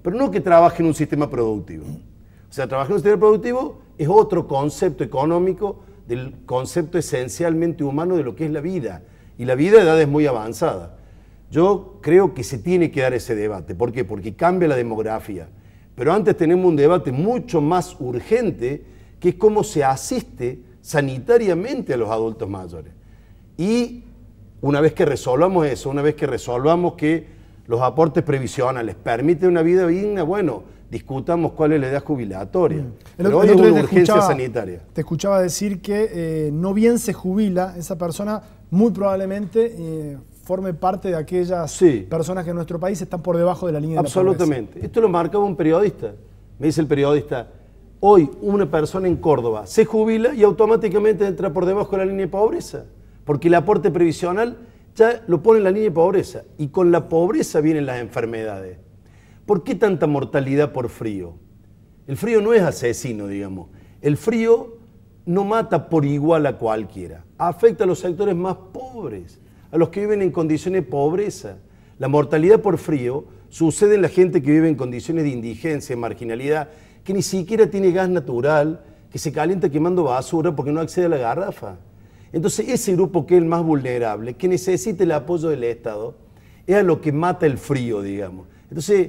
pero no que trabaje en un sistema productivo. O sea, trabajar en un sistema productivo es otro concepto económico del concepto esencialmente humano de lo que es la vida. Y la vida a edades muy avanzadas. Yo creo que se tiene que dar ese debate. ¿Por qué? Porque cambia la demografía. Pero antes tenemos un debate mucho más urgente, que es cómo se asiste sanitariamente a los adultos mayores. Y una vez que resolvamos eso, una vez que resolvamos que los aportes previsionales permiten una vida digna, bueno, discutamos cuál es la edad jubilatoria. Pero hoy es una urgencia sanitaria. Te escuchaba decir que no bien se jubila, esa persona muy probablemente forme parte de aquellas personas que en nuestro país están por debajo de la línea de la pobreza. Absolutamente. Esto lo marcaba un periodista. Me dice el periodista, hoy una persona en Córdoba se jubila y automáticamente entra por debajo de la línea de pobreza, porque el aporte previsional ya lo pone en la línea de pobreza, y con la pobreza vienen las enfermedades. ¿Por qué tanta mortalidad por frío? El frío no es asesino, digamos. El frío no mata por igual a cualquiera. Afecta a los sectores más pobres, a los que viven en condiciones de pobreza. La mortalidad por frío sucede en la gente que vive en condiciones de indigencia, de marginalidad, que ni siquiera tiene gas natural, que se calienta quemando basura porque no accede a la garrafa. Entonces, ese grupo que es el más vulnerable, que necesita el apoyo del Estado, es a lo que mata el frío, digamos. Entonces,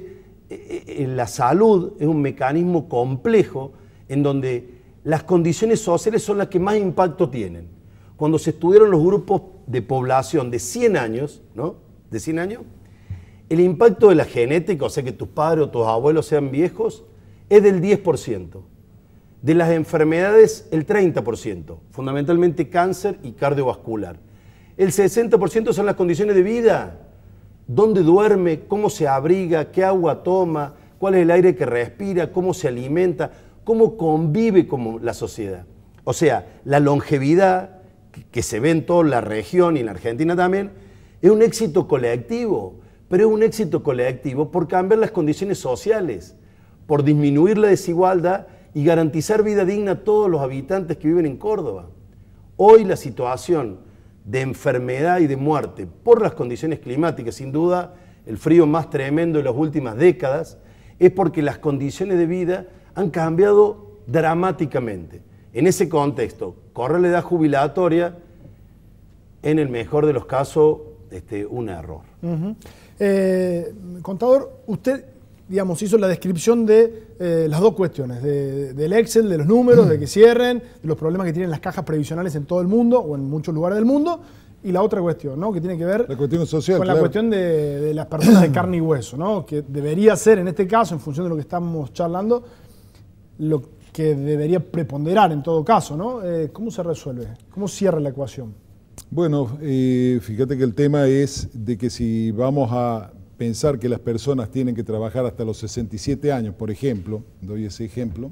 la salud es un mecanismo complejo en donde las condiciones sociales son las que más impacto tienen. Cuando se estudiaron los grupos de población de 100 años, ¿no? De 100 años, el impacto de la genética, o sea que tus padres o tus abuelos sean viejos, es del 10%. De las enfermedades, el 30%, fundamentalmente cáncer y cardiovascular. El 60% son las condiciones de vida. ¿Dónde duerme? ¿Cómo se abriga? ¿Qué agua toma? ¿Cuál es el aire que respira? ¿Cómo se alimenta? ¿Cómo convive con la sociedad? O sea, la longevidad que se ve en toda la región y en la Argentina también, es un éxito colectivo, pero es un éxito colectivo por cambiar las condiciones sociales, por disminuir la desigualdad y garantizar vida digna a todos los habitantes que viven en Córdoba. Hoy la situación de enfermedad y de muerte por las condiciones climáticas, sin duda el frío más tremendo de las últimas décadas, es porque las condiciones de vida han cambiado dramáticamente. En ese contexto, corre la edad jubilatoria, en el mejor de los casos, un error. Contador, usted, digamos, hizo la descripción de las dos cuestiones, del Excel, de los números, de que cierren, de los problemas que tienen las cajas previsionales en todo el mundo, o en muchos lugares del mundo, y la otra cuestión, ¿no? Que tiene que ver la cuestión social, con la cuestión de las personas de carne y hueso, ¿no? Que debería ser, en este caso, en función de lo que estamos charlando, lo que debería preponderar en todo caso, ¿no? ¿Cómo se resuelve? ¿Cómo cierra la ecuación? Bueno, fíjate que el tema es de que si vamos a pensar que las personas tienen que trabajar hasta los 67 años, por ejemplo, doy ese ejemplo,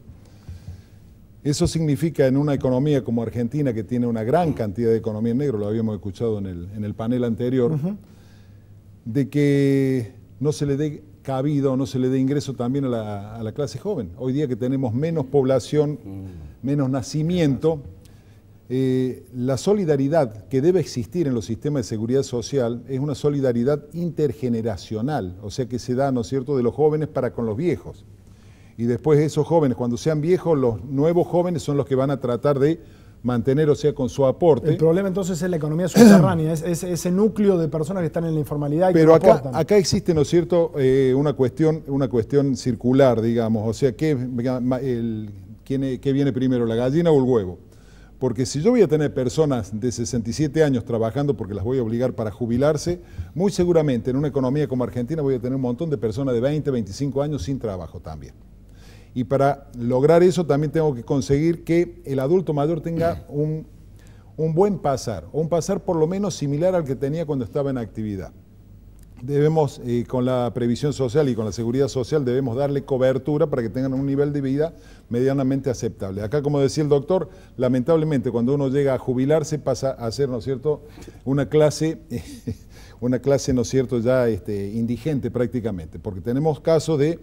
eso significa en una economía como Argentina, que tiene una gran cantidad de economía en negro, lo habíamos escuchado en el panel anterior, de que no se le dé cabida o no se le dé ingreso también a la clase joven. Hoy día que tenemos menos población, menos nacimiento, la solidaridad que debe existir en los sistemas de seguridad social es una solidaridad intergeneracional, o sea que se da, ¿no es cierto?, de los jóvenes para con los viejos. Y después esos jóvenes, cuando sean viejos, los nuevos jóvenes son los que van a tratar de mantener, o sea, con su aporte. El problema entonces es la economía subterránea, es ese núcleo de personas que están en la informalidad y pero que no aportan. Acá existe, ¿no es cierto?, una cuestión circular, digamos, o sea, ¿qué viene primero, la gallina o el huevo? Porque si yo voy a tener personas de 67 años trabajando porque las voy a obligar para jubilarse, muy seguramente en una economía como Argentina voy a tener un montón de personas de 20, 25 años sin trabajo también. Y para lograr eso también tengo que conseguir que el adulto mayor tenga un buen pasar, o un pasar por lo menos similar al que tenía cuando estaba en actividad. Debemos, con la previsión social y con la seguridad social, debemos darle cobertura para que tengan un nivel de vida medianamente aceptable. Acá, como decía el doctor, lamentablemente cuando uno llega a jubilarse pasa a ser, ¿no es cierto?, una clase, ¿no es cierto?, ya indigente prácticamente, porque tenemos casos de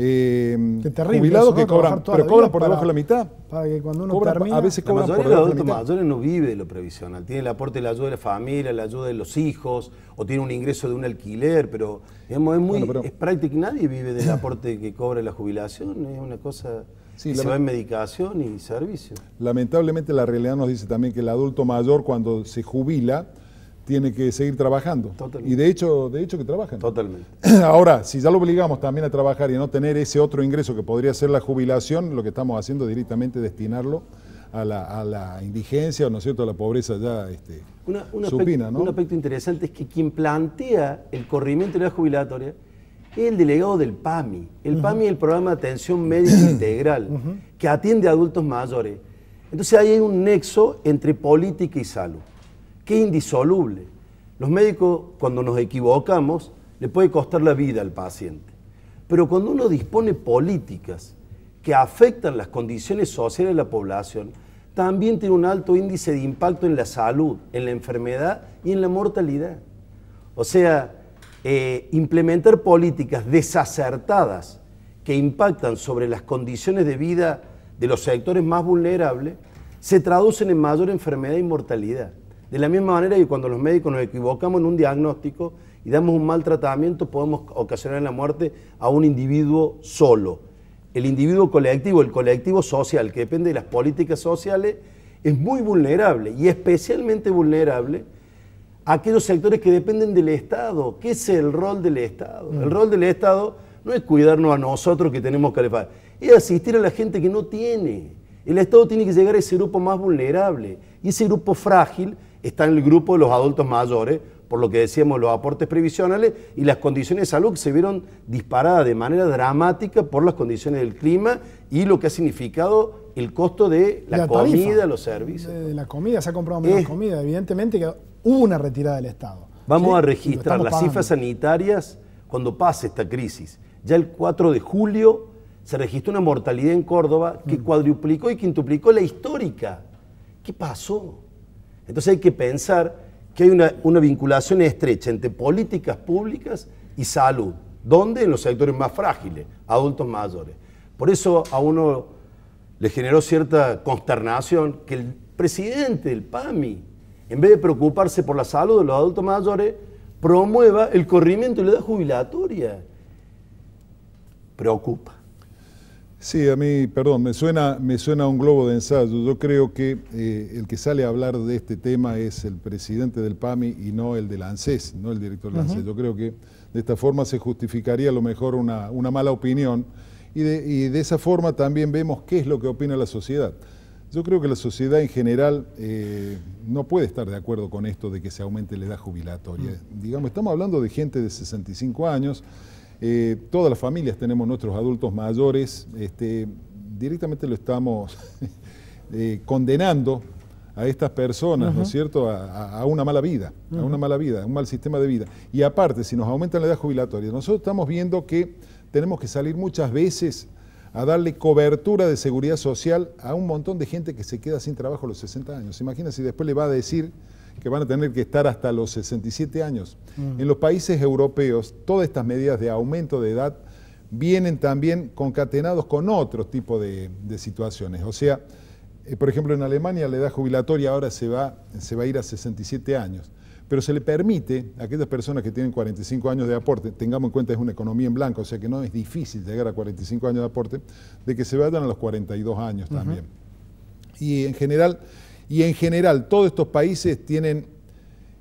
jubilados eso, ¿no? que cobran, pero cobran por debajo de la mitad. Para que cuando uno Cobran, termina, a veces La cobran por mayoría de los debajo de la adultos mitad. mayores no vive de lo previsional. Tiene el aporte de la ayuda de la familia, la ayuda de los hijos, o tiene un ingreso de un alquiler, pero digamos, es práctico. Nadie vive del aporte que cobra la jubilación. Es una cosa Sí, que se va en medicación y servicios. Lamentablemente la realidad nos dice también que el adulto mayor cuando se jubila tiene que seguir trabajando. Totalmente. Y de hecho que trabajan. Totalmente. Ahora, si ya lo obligamos también a trabajar y a no tener ese otro ingreso que podría ser la jubilación, lo que estamos haciendo es directamente destinarlo a la indigencia, ¿no es cierto?, a la pobreza ya supina, ¿no? Un aspecto interesante es que quien plantea el corrimiento de la jubilatoria es el delegado del PAMI. El PAMI es el Programa de Atención Médica Integral, que atiende a adultos mayores. Entonces ahí hay un nexo entre política y salud, que es indisoluble. Los médicos, cuando nos equivocamos, le puede costar la vida al paciente. Pero cuando uno dispone políticas que afectan las condiciones sociales de la población, también tiene un alto índice de impacto en la salud, en la enfermedad y en la mortalidad. O sea, implementar políticas desacertadas que impactan sobre las condiciones de vida de los sectores más vulnerables se traducen en mayor enfermedad y mortalidad. De la misma manera que cuando los médicos nos equivocamos en un diagnóstico y damos un mal tratamiento, podemos ocasionar la muerte a un individuo solo. El individuo colectivo, el colectivo social, que depende de las políticas sociales, es muy vulnerable y especialmente vulnerable a aquellos sectores que dependen del Estado. ¿Qué es el rol del Estado? El rol del Estado no es cuidarnos a nosotros que tenemos calefacción, es asistir a la gente que no tiene. El Estado tiene que llegar a ese grupo más vulnerable y ese grupo frágil está en el grupo de los adultos mayores, por lo que decíamos, los aportes previsionales y las condiciones de salud que se vieron disparadas de manera dramática por las condiciones del clima y lo que ha significado el costo de la comida, los servicios. De la comida, se ha comprado menos comida. Evidentemente que hubo una retirada del Estado. Vamos a registrar las cifras sanitarias cuando pase esta crisis. Ya el 4 de julio se registró una mortalidad en Córdoba que cuadruplicó y quintuplicó la histórica. ¿Qué pasó? Entonces hay que pensar que hay una vinculación estrecha entre políticas públicas y salud. ¿Dónde? En los sectores más frágiles, adultos mayores. Por eso a uno le generó cierta consternación que el presidente del PAMI, en vez de preocuparse por la salud de los adultos mayores, promueva el corrimiento de la edad jubilatoria. Preocupa. Sí, a mí, perdón, me suena un globo de ensayo. Yo creo que el que sale a hablar de este tema es el presidente del PAMI y no el del ANSES, no el director del ANSES. Yo creo que de esta forma se justificaría a lo mejor una mala opinión y de esa forma también vemos qué es lo que opina la sociedad. Yo creo que la sociedad en general no puede estar de acuerdo con esto de que se aumente la edad jubilatoria. Digamos, estamos hablando de gente de 65 años, todas las familias tenemos nuestros adultos mayores, directamente lo estamos condenando a estas personas, ¿no es cierto?, a una mala vida, a una mala vida, a un mal sistema de vida. Y aparte, si nos aumentan la edad jubilatoria, nosotros estamos viendo que tenemos que salir muchas veces a darle cobertura de seguridad social a un montón de gente que se queda sin trabajo a los 60 años. Imagínense si después le va a decir que van a tener que estar hasta los 67 años. En los países europeos, todas estas medidas de aumento de edad vienen también concatenados con otro tipo de situaciones. O sea, por ejemplo, en Alemania la edad jubilatoria ahora se va a ir a 67 años, pero se le permite a aquellas personas que tienen 45 años de aporte, tengamos en cuenta es una economía en blanco, o sea que no es difícil llegar a 45 años de aporte, de que se vayan a los 42 años también. Y en general todos estos países tienen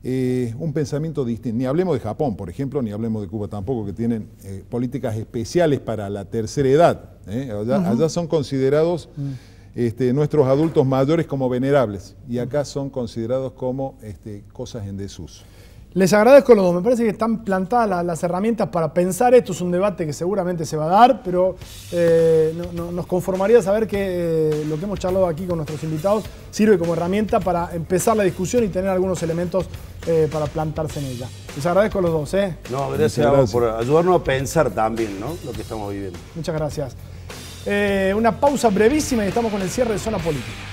un pensamiento distinto. Ni hablemos de Japón, por ejemplo, ni hablemos de Cuba tampoco, que tienen políticas especiales para la tercera edad. Allá son considerados nuestros adultos mayores como venerables y acá son considerados como cosas en desuso. Les agradezco a los dos, me parece que están plantadas las herramientas para pensar esto, es un debate que seguramente se va a dar, pero nos conformaría saber que lo que hemos charlado aquí con nuestros invitados sirve como herramienta para empezar la discusión y tener algunos elementos para plantarse en ella. Les agradezco a los dos. No, gracias por ayudarnos a pensar también, ¿no?, lo que estamos viviendo. Muchas gracias. Una pausa brevísima y estamos con el cierre de Zona Política.